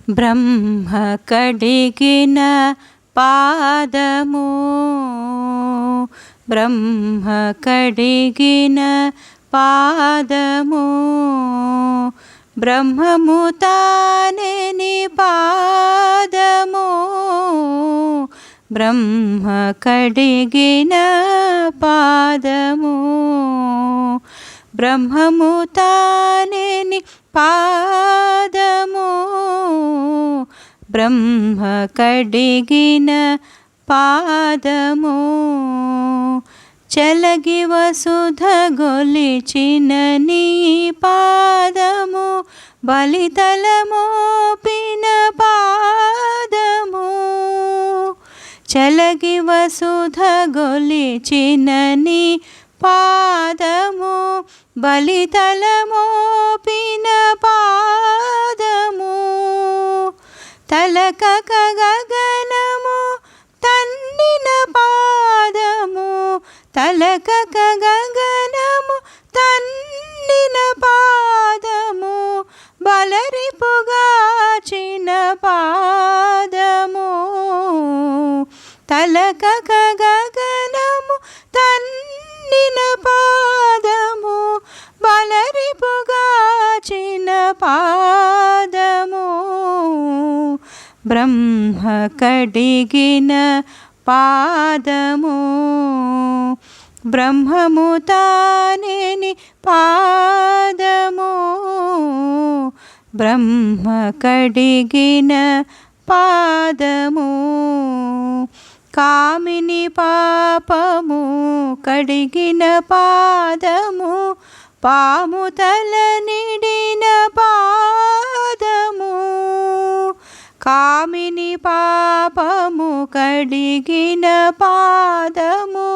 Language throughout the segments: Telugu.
బ్రహ్మ కడిగిన పాదము, బ్రహ్మ కడిగిన పాదము, బ్రహ్మము తానే నీ పాదము, బ్రహ్మ కడిగిన పాదము, బ్రహ్మము తానే నీ పాదము, బ్రహ్మ కడిగిన పాదము, చలగి వసుధ గొలిచిన నీ పాదము, బలితలమోపిన పాదము, చలగి వసుధ గొలిచిన నీ పాదము, బలితలమోపిన పాదము, తలకక గగనము తన్నిన పాదము, తలకక గగనము తన్నిన పాదము, బలరిపుగాచిన పాదము, తలకక గగనము తన్నిన పాదము, బలరిపుగాచిన పాదము, బ్రహ్మ కడిగిన పాదము, బ్రహ్మము తానే నీ పాదము, బ్రహ్మ కడిగిన పాదము, కామిని పాపము కడిగిన పాదము, పాము తల నిడిన పాదము, కామిని పాపము కడిగిన పాదము,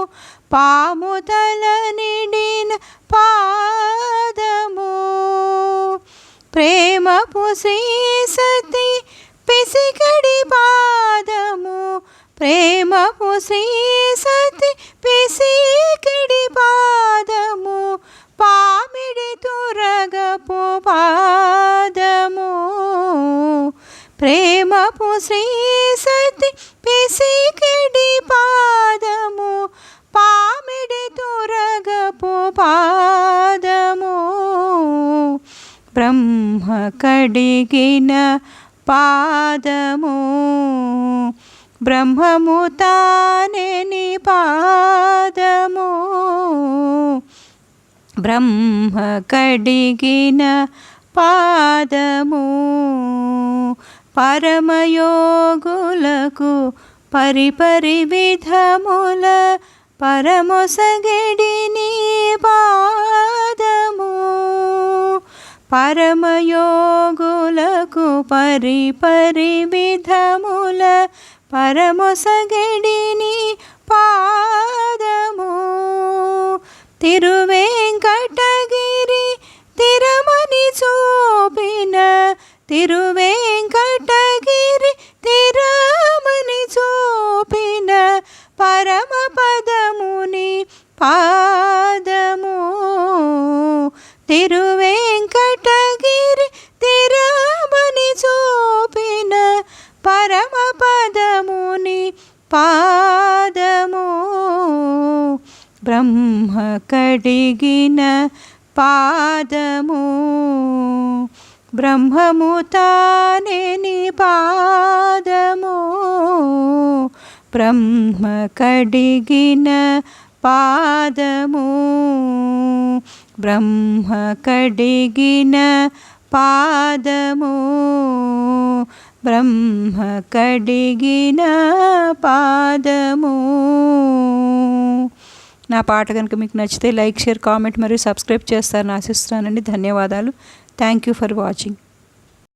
పాము తల నిడిన పాదము, ప్రేమపు శ్రీ సతి పిసికడి పాదము, ప్రేమపు శ్రీ సతి పిసికడి పాదము, పామిడి తురగపు పాదము, ప్రేమపు శ్రీ సతి పిసికడి పాదము, పామిడి తురగపు పాదము, బ్రహ్మ కడిగిన పాదము, బ్రహ్మము తానే నీ పాదము, బ్రహ్మ కడిగిన పాదము, పరమయోగులకు పరిపరి విధముల పరమొసగడి నీ పాదము, పరమయోగులకు పరిపరి విధముల పరమొసగడి నీ పాదము, తిరువేంకటగిరి తిరమని చూపిన, తిరువేంకటగిరి తిరమని చూపిన పరమ పదముని పాదము, తిరువేంకటగిరి తిరమని చూపిన పరమ పదముని పాదము, బ్రహ్మ కడిగిన పాదము, బ్రహ్మము తానే నీ పాదము, బ్రహ్మ కడిగిన పాదము, బ్రహ్మ కడిగిన పాదము, బ్రహ్మ కడిగిన పాదము. నా పాట కనుక మీకు నచ్చితే లైక్, షేర్, కామెంట్ మరియు సబ్స్క్రైబ్ చేస్తారని ఆశిస్తున్నానండి. ధన్యవాదాలు. Thank you for watching.